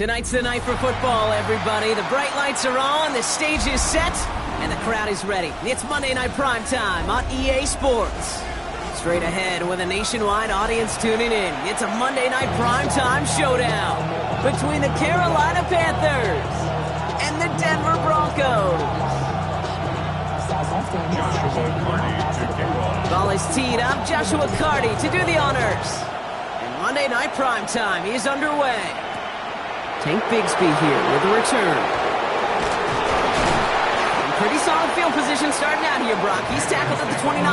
Tonight's the night for football, everybody. The bright lights are on, the stage is set, and the crowd is ready. It's Monday Night Primetime on EA Sports. Straight ahead with a nationwide audience tuning in. It's a Monday Night Primetime showdown between the Carolina Panthers and the Denver Broncos. Ball is teed up. Joshua Carty to do the honors. And Monday Night Primetime is underway. Tank Bigsby here with a return. Pretty solid field position starting out here, Brock. He's tackled at the 29.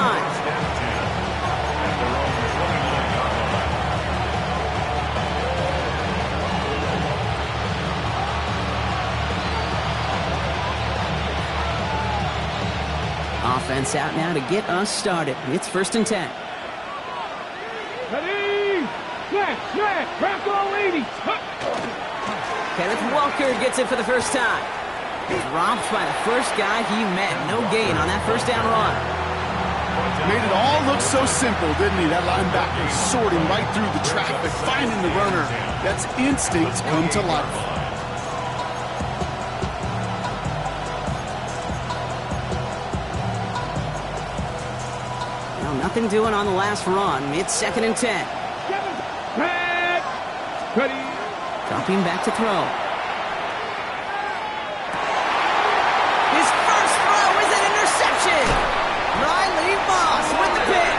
Offense out now to get us started. It's 1st and 10. Ready? Snap, Bronco lady. Kenneth Walker gets it for the first time. Dropped by the first guy he met. No gain on that first down run. Made it all look so simple, didn't he? That linebacker sorting right through the traffic, finding the runner. That's instincts come to life. Nothing doing on the last run. It's 2nd and 10. Ready. Dropping back to throw. His first throw is an interception. Riley Moss with the pick.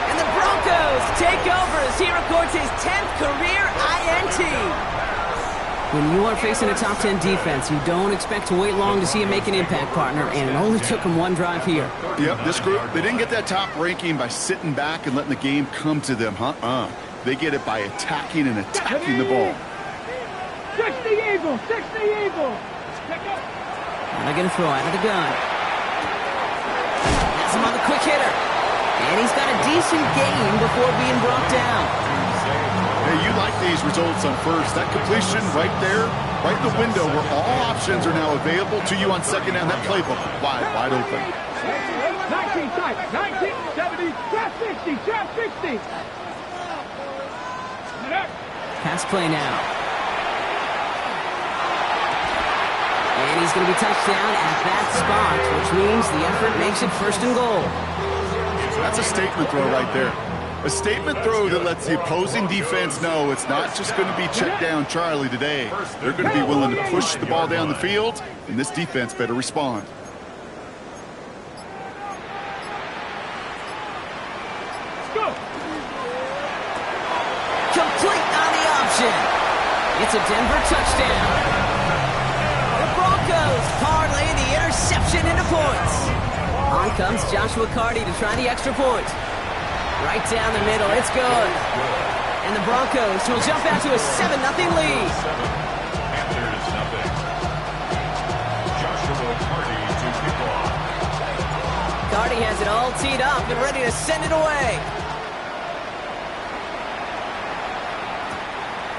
And the Broncos take over as he records his 10th career INT. When you are facing a top 10 defense, you don't expect to wait long to see him make an impact, partner, and it only took him one drive here. Yep, this group, they didn't get that top ranking by sitting back and letting the game come to them, They get it by attacking and attacking the ball. 60 Eagles, 60 Eagles. And they're going to throw out of the gun. That's another quick hitter. And he's got a decent gain before being brought down. Hey, you like these results on first. That completion right there, right in the window where all options are now available to you on second down. That playbook wide open. 19 type, 1970, draft 60, draft 60. Pass play now. And he's going to be touched down at that spot, which means the effort makes it 1st and goal. That's a statement throw right there. A statement throw that lets the opposing defense know it's not just going to be check down Charlie today. They're going to be willing to push the ball down the field, and this defense better respond. Complete on the option. It's a Denver touchdown. The Broncos parlay the interception into points. On comes Joshua Carty to try the extra point. Right down the middle, it's good. And the Broncos will jump out to a 7-0 lead. Panthers nothing. Joshua Carty to kick off. Carty has it all teed up and ready to send it away.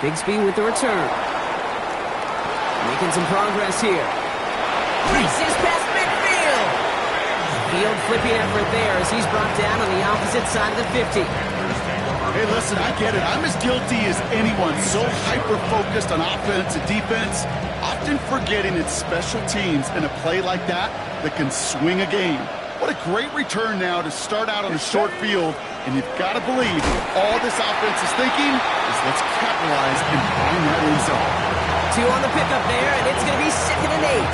Bigsby with the return. Making some progress here. Races past midfield. Field flipping effort there as he's brought down on the opposite side of the 50. Hey, listen, I get it. I'm as guilty as anyone. So hyper-focused on offense and defense, often forgetting it's special teams in a play like that can swing a game. What a great return now to start out on a short field, and you've got to believe all this offense is thinking is let's capitalize and find that end zone. 2 on the pickup there, and it's going to be 2nd and 8.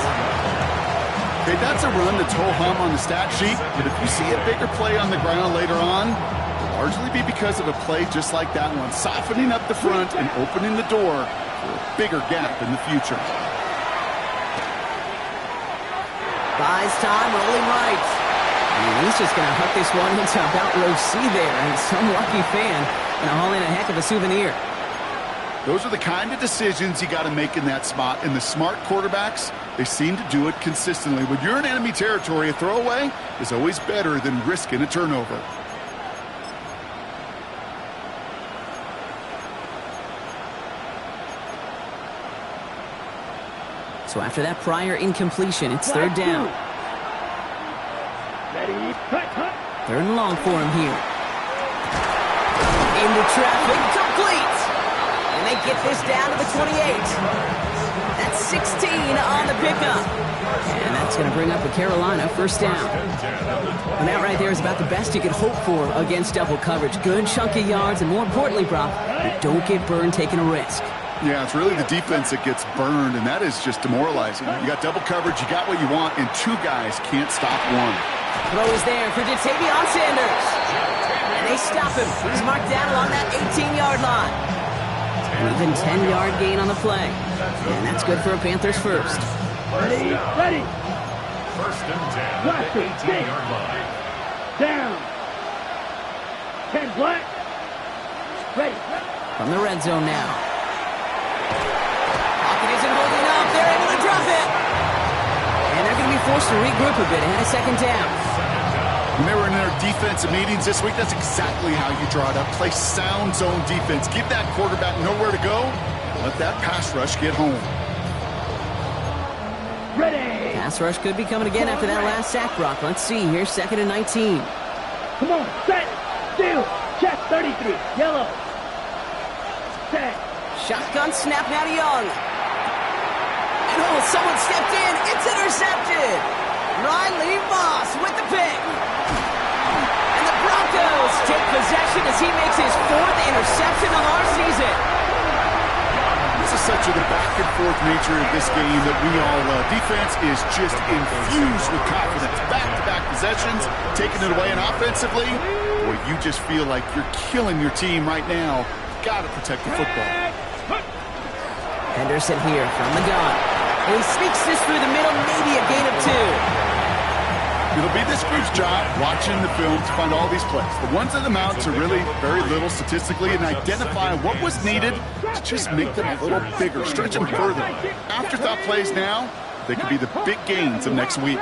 Okay, that's a run that's ho-hum on the stat sheet, but if you see a bigger play on the ground later on, it'll largely be because of a play just like that one, softening up the front and opening the door for a bigger gap in the future. Buys time, rolling right. And he's just going to hook this one into about row C there, and some lucky fan going to haul in a heck of a souvenir. Those are the kind of decisions you got to make in that spot, and the smart quarterbacks, they seem to do it consistently. When you're in enemy territory, a throwaway is always better than risking a turnover. So after that prior incompletion, it's 3rd down. 3rd and long for him here. Into traffic, complete. And they get this down to the 28. up. And that's going to bring up a Carolina first down. And that right there is about the best you could hope for against double coverage. Good chunky yards, and more importantly, Brock, you don't get burned taking a risk. Yeah, it's really the defense that gets burned, and that is just demoralizing. You got double coverage, you got what you want, and two guys can't stop one. Throw is there for Ja'Tavion Sanders. And they stop him. He's marked down along that 18-yard line. An even 10-yard gain on the play. And that's good for a Panthers first. Ready. First and 10 Left at the it, 18-yard line. Down. 10 black. Ready. From the red zone now. Pocket isn't holding up. They're able to drop it. And they're going to be forced to regroup a bit ahead of second down. When they were in their defensive meetings this week, that's exactly how you draw it up. Play sound zone defense. Give that quarterback nowhere to go. Let that pass rush get home. Ready. Pass rush could be coming again after that last sack, Brock. Let's see here, 2nd and 19. Come on. Set. Still. Check 33. Yellow. Set. Shotgun snap now to Young. And someone stepped in. It's intercepted. Riley Moss with the pick. And the Broncos take possession as he makes his 4th interception of our season. This is such a back-and-forth nature of this game that we all love. Defense is just infused with confidence. Back-to-back possessions, taking it away, and offensively, boy, you just feel like you're killing your team right now. Got to protect the football. Henderson here from the gun. And he sneaks this through the middle, maybe a gain of 2. It'll be this group's job watching the film to find all these plays. The ones that amount to really very little statistically and identify what was needed to just make them a little bigger, stretch them further. Afterthought plays now, they could be the big gains of next week.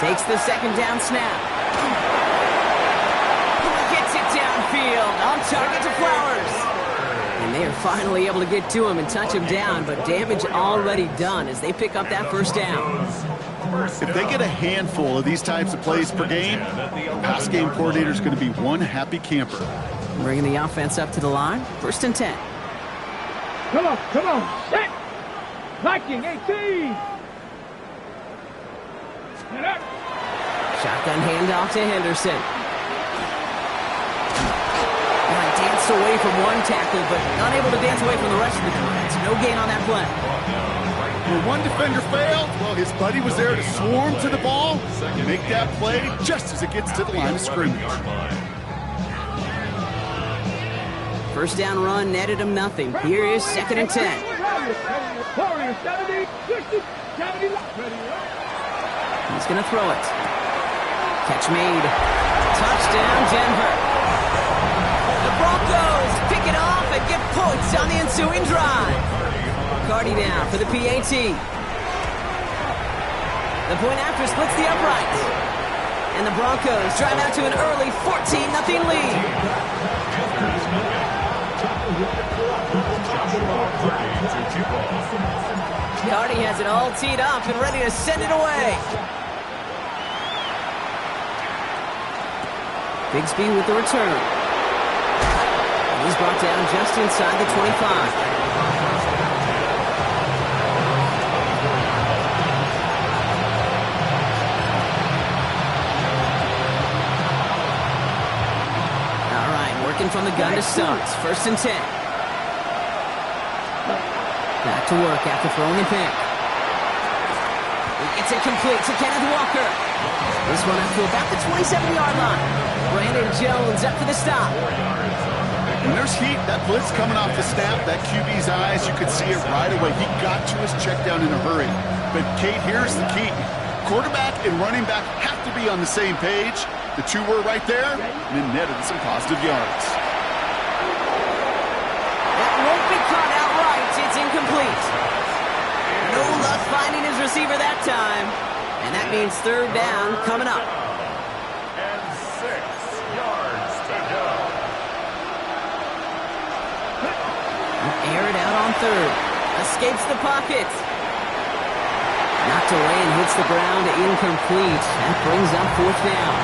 Takes the second down snap. Gets it downfield. On target to Flowers. And they are finally able to get to him and touch him down, but damage already done as they pick up that first down. If they get a handful of these types of plays per game, pass game coordinator is going to be one happy camper. Bringing the offense up to the line. 1st and 10. Come on. Set. Viking 18. Shotgun handoff to Henderson. Danced away from one tackle, but unable to dance away from the rest of the defense. No gain on that play. When one defender failed, well, his buddy was there to swarm to the ball and make that play just as it gets to the line of scrimmage. First down run netted him nothing. Here is 2nd and 10. He's going to throw it. Catch made. Touchdown, Denver. The Broncos pick it off and get points on the ensuing drive. Cardi now for the PAT. The point after splits the uprights. And the Broncos drive out to an early 14-0 lead. Cardi has it all teed up and ready to send it away. Bigsby with the return. He's brought down just inside the 25. All right, working from the gun to Suggs. 1st and 10. Back to work after throwing the pick. It's incomplete to Kenneth Walker. This one up to about the 27-yard line. Brandon Jones up for the stop. When there's heat, that blitz coming off the snap, that QB's eyes, you could see it right away. He got to his check down in a hurry. But, Kate, here's the key. Quarterback and running back have to be on the same page. The two were right there, and it netted some positive yards. That won't be caught outright. It's incomplete. No luck finding his receiver that time. And that means 3rd down coming up. And 6 yards to go. Air it out on 3rd. Escapes the pocket. Knocked away and hits the ground. Incomplete. That brings up 4th down.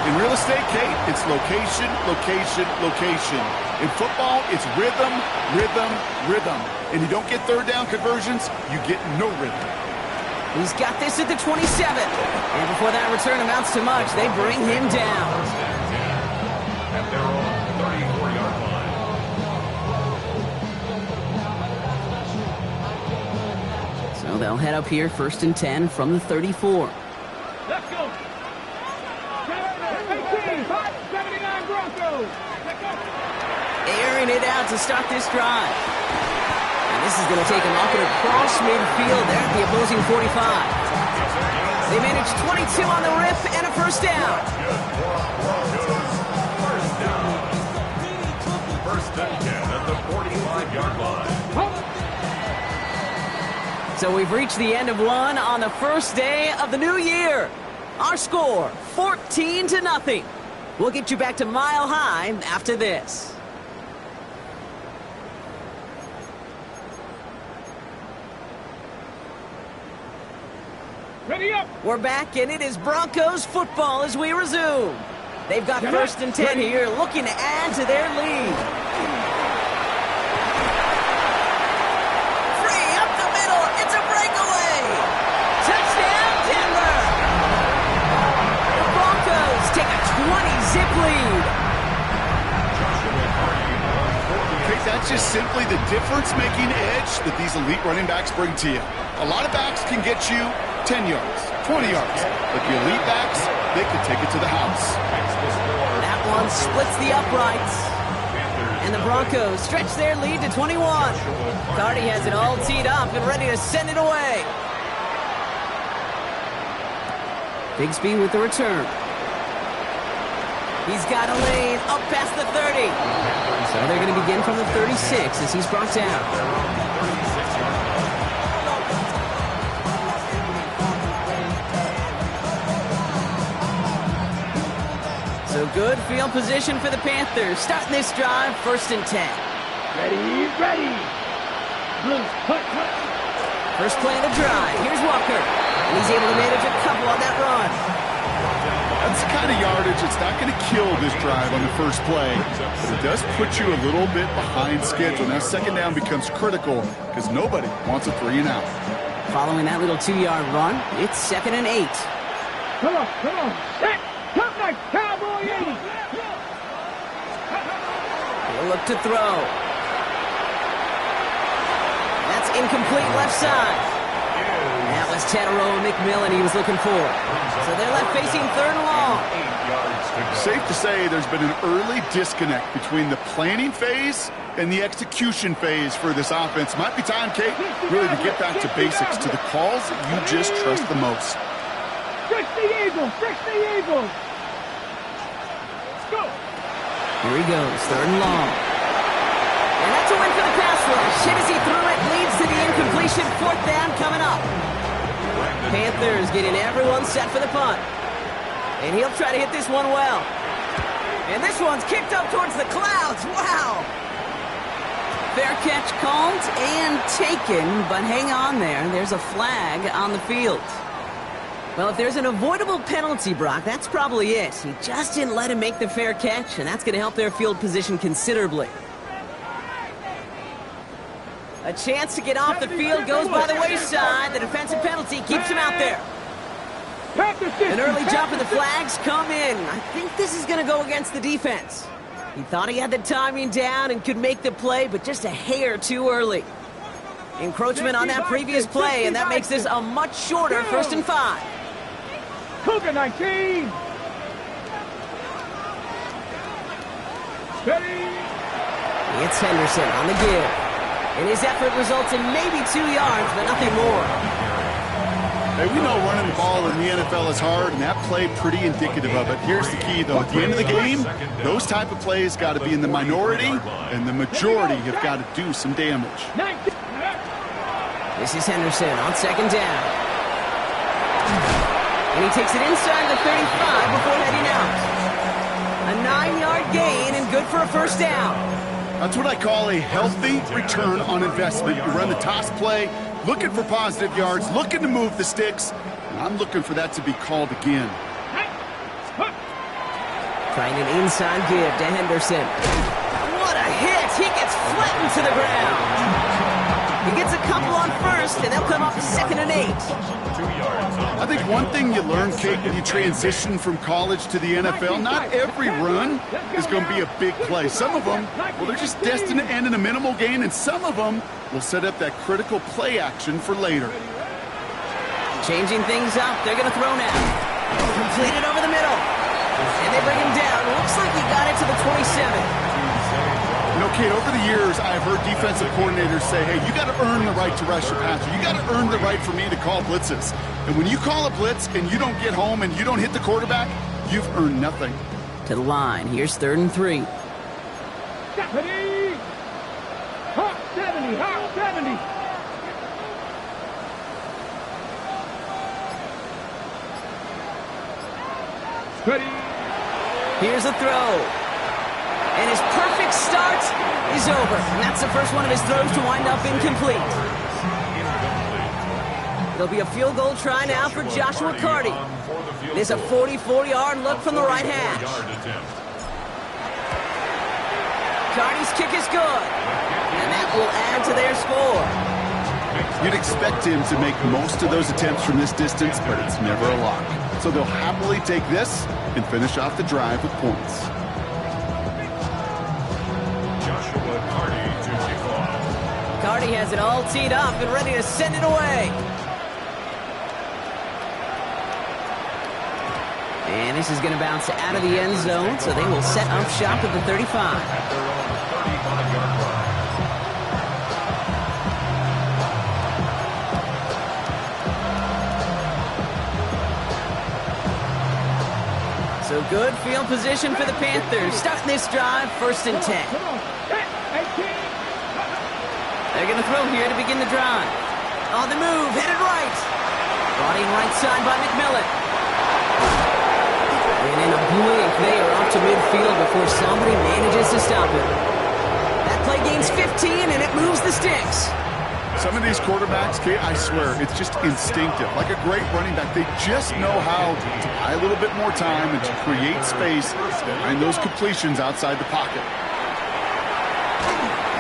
In real estate, Kate, it's location, location, location. In football, it's rhythm, rhythm, rhythm. And you don't get third down conversions, you get no rhythm. He's got this at the 27. And before that return amounts to much, they bring him down. At their own 34-yard line. So they'll head up here, 1st and 10 from the 34. Let's go. 18, 579 Broncos. Airing it out to start this drive. And this is going to take him up and across midfield there at the opposing 45. They manage 22 on the rip and a first down. First and 10 at the 45-yard line. So we've reached the end of one on the first day of the new year. Our score, 14-0. We'll get you back to Mile High after this. Ready up. We're back, and it is Broncos football as we resume. They've got 1st and 10 here, looking to add to their lead. Free up the middle. It's a breakaway. Touchdown, Denver. The Broncos take a 20-zip lead. Okay, that's just simply the difference-making edge that these elite running backs bring to you. A lot of backs can get you 10 yards, 20 yards. But the elite backs, they can take it to the house. That one splits the uprights. And the Broncos stretch their lead to 21. Cardi has it all teed up and ready to send it away. Bigsby with the return. He's got a lane up past the 30. So they're going to begin from the 36 as he's brought down. So good field position for the Panthers. Starting this drive, 1st and 10. Ready, ready. Blue, hut, hut. First play of the drive. Here's Walker. And he's able to manage a couple on that run. That's the kind of yardage that's not going to kill this drive on the first play. But it does put you a little bit behind schedule. Now second down becomes critical because nobody wants a 3 and out. Following that little 2-yard run, it's 2nd and 8. Come on, come on. Set. Come like Cowboy 80. He'll look to throw. That's incomplete left side. That was Tedero McMillan he was looking for. So they're left facing 3rd and long. Safe to say there's been an early disconnect between the planning phase and the execution phase for this offense. Might be time, Kate, really to get back to basics, to the calls that you just trust the most. Fix the Eagles! Fix the Eagles! Let's go! Here he goes, 3rd and long. And that's a win for the pass rush. Hit as he threw it, leads to the incompletion. 4th down coming up. Panthers getting everyone set for the punt. And he'll try to hit this one well. And this one's kicked up towards the clouds. Wow! Fair catch called and taken, but hang on there. There's a flag on the field. Well, if there's an avoidable penalty, Brock, that's probably it. He just didn't let him make the fair catch, and that's going to help their field position considerably. A chance to get off the field goes by the wayside. The defensive penalty keeps him out there. An early jump and the flags come in. I think this is going to go against the defense. He thought he had the timing down and could make the play, but just a hair too early. Encroachment on that previous play, and that makes this a much shorter 1st and 5. Cougar 19. Ready. It's Henderson on the give. And his effort results in maybe 2 yards, but nothing more. Hey, we know running the ball in the NFL is hard, and that play pretty indicative of it. Here's the key, though. At the end of the game, those type of plays got to be in the minority, and the majority have got to do some damage. This is Henderson on 2nd down. And he takes it inside the 35 before heading out. A 9-yard gain and good for a 1st down. That's what I call a healthy return on investment. You run the toss play, looking for positive yards, looking to move the sticks, and I'm looking for that to be called again. Trying an inside give to Henderson. What a flattened to the ground. He gets a couple on first, and they'll come up 2nd and 8. 2 yards. I think one thing you learn, Kate, when you transition from college to the NFL, not every run is going to be a big play. Some of them, well, they're just destined to end in a minimal gain, and some of them will set up that critical play action for later. Changing things up, they're going to throw now. Completed over the middle. And they bring him down. Looks like he got it to the 27. You know, Kate, over the years, I've heard defensive coordinators say, hey, you got to earn the right to rush your passer. You got to earn the right for me to call blitzes. And when you call a blitz and you don't get home and you don't hit the quarterback, you've earned nothing. To the line. Here's 3rd and 3. Stephanie! Hawk 70! Hawk 70! Ready. Here's a throw. And his perfect start is over. And that's the first one of his throws to wind up incomplete. There'll be a field goal try now for Joshua Carty. There's a 44-yard look from the right hash. Carty's kick is good. And that will add to their score. You'd expect him to make most of those attempts from this distance, but it's never a lock. So they'll happily take this and finish off the drive with points. Joshua Carty to kick off. Carty has it all teed up and ready to send it away. And this is going to bounce out of the end zone, so they will set up shop at the 35. At their own 35-yard line. So good field position for the Panthers. Starting this drive, 1st and 10. They're going to throw here to begin the drive. On the move, headed right. Brought in right side by McMillan. And in a blink, they are up to midfield before somebody manages to stop it. That play gains 15, and it moves the sticks. Some of these quarterbacks, Kate, I swear, it's just instinctive. Like a great running back, they just know how to buy a little bit more time and to create space behind those completions outside the pocket.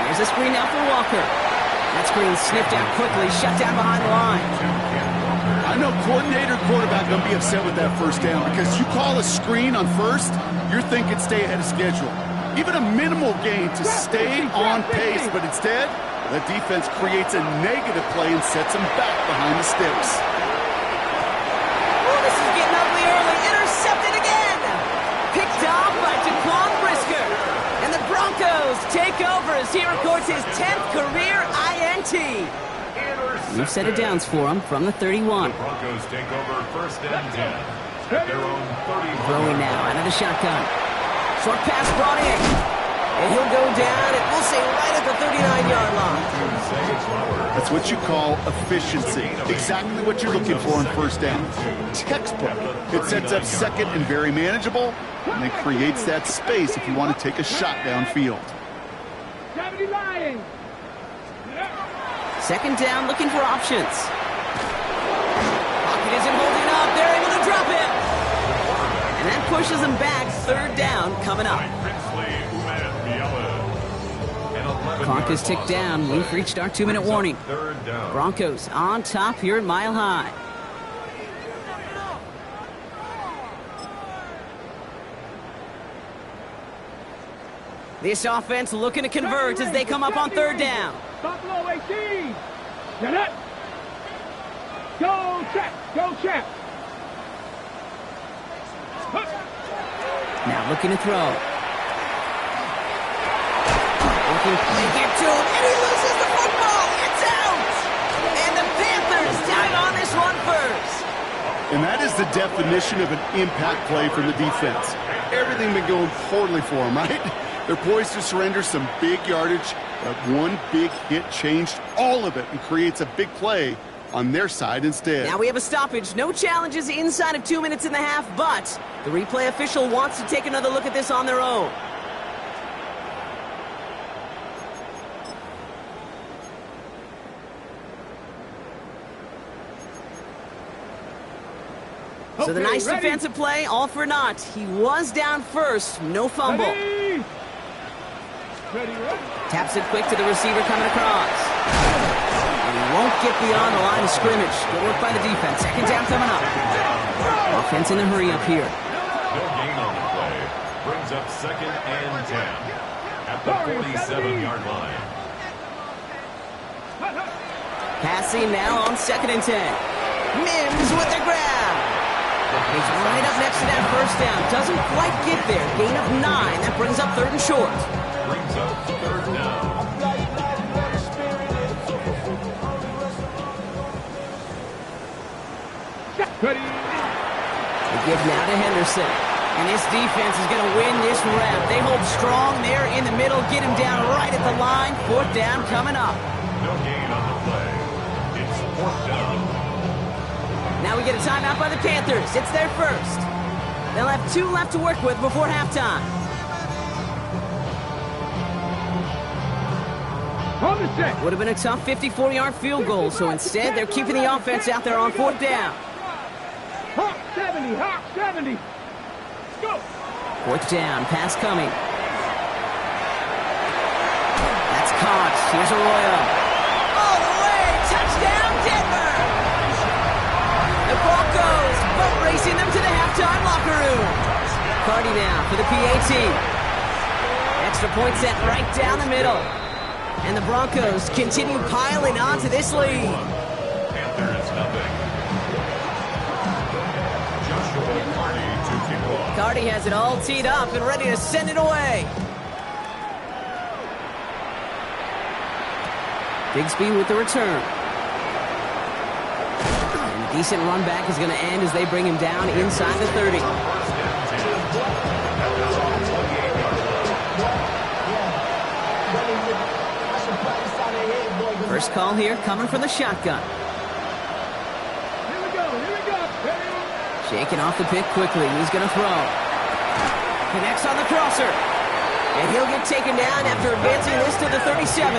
There's a screen now for Walker. That screen sniffed out quickly, shut down behind the line. I know coordinator quarterback going to be upset with that first down because you call a screen on first, you're thinking stay ahead of schedule. Even a minimal gain to stay on pace, but instead, the defense creates a negative play and sets them back behind the sticks. Oh, this is getting ugly early. Intercepted again. Picked off by Jaquan Brisker. And the Broncos take over as he records his 10th career INT. We've set it downs for him from the 31. The Broncos take over 1st and 10 at their own 30. Throwing now out of the shotgun. Short pass brought in. And he'll go down, and we'll say right at the 39-yard line. That's what you call efficiency. Exactly what you're looking for on first down. Textbook. It sets up 2nd and very manageable, and it creates that space if you want to take a shot downfield. 2nd down, looking for options. Pocket isn't holding up. They're able to drop it. And that pushes them back. 3rd down coming up. Clock is ticked down. We've reached our 2-minute warning. Broncos on top here at Mile High. This offense looking to convert as they come up on 3rd down. Buffalo 18. Get it. Go check. Go check. Now looking to throw. Looking to get to him, and he loses the football. It's out. And the Panthers tied on this one first. And that is the definition of an impact play from the defense. Everything been going poorly for them, right? They're poised to surrender some big yardage, but one big hit changed all of it and creates a big play on their side instead. Now we have a stoppage. No challenges inside of 2 minutes and a half, but the replay official wants to take another look at this on their own. So the nice defensive play, all for naught. He was down first, no fumble. Ready. Ready, ready. Taps it quick to the receiver coming across. And he won't get beyond the line of scrimmage. Good work by the defense. Second down coming up. Offense in the hurry up here. No gain on the play. Brings up 2nd and 10 at the 47-yard line. Passing now on 2nd and 10. Mims with the grab. He's right up next to that first down. Doesn't quite get there. Gain of 9. That brings up 3rd and short. Brings up 3rd down. Ready. They give now to Henderson. And this defense is going to win this rep. They hold strong there in the middle. Get him down right at the line. 4th down coming up. No gain on the play. It's 4th down. Now we get a timeout by the Panthers. It's their first. They'll have 2 left to work with before halftime. On the set. Would have been a tough 54-yard field goal, so instead they're keeping the offense out there on 4th down. Hawk 70, Hawk 70. Go. 4th down, pass coming. That's caught. Here's Arroyo. All the way, touchdown Denver! The Broncos boat racing them to the halftime locker room. Cardi now for the PAT. Extra point set right down the middle. And the Broncos continue piling on to this lead. Panthers nothing. Joshua Cardi to kick off. Cardi has it all teed up and ready to send it away. Bigsby with the return. And a decent run back is going to end as they bring him down inside the 30. First call here coming from the shotgun. Here we go, here we go. Ready. Shaking off the pick quickly. He's going to throw. Connects on the crosser. And he'll get taken down after advancing this to the 37.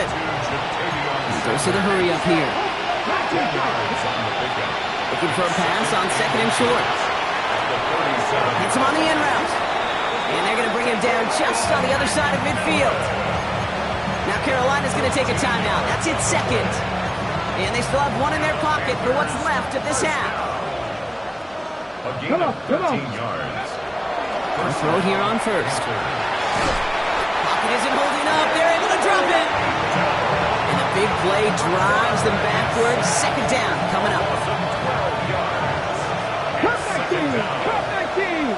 Goes to the hurry up here. Looking for a pass on 2nd and short. Hits him on the end route. And they're going to bring him down just on the other side of midfield. Now Carolina's going to take a timeout. That's its 2nd. And they still have 1 in their pocket for what's left of this half. A gain of 13 yards. First throw here on 1st. Pocket isn't holding up. They're able to drop it. And the big play drives them backwards. 2nd down coming up. Cut that team. Cut that team.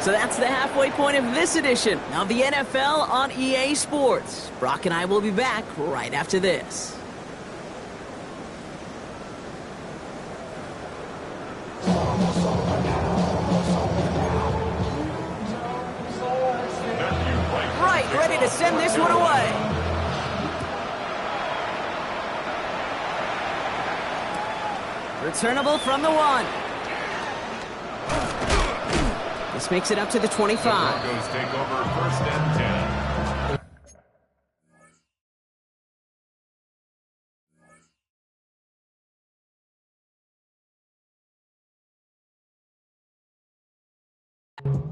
So that's the halfway point of this edition of the NFL on EA Sports. Brock and I will be back right after this. Right, ready to send this one away. Returnable from the 1. This makes it up to the 25. Broncos take over 1st and 10.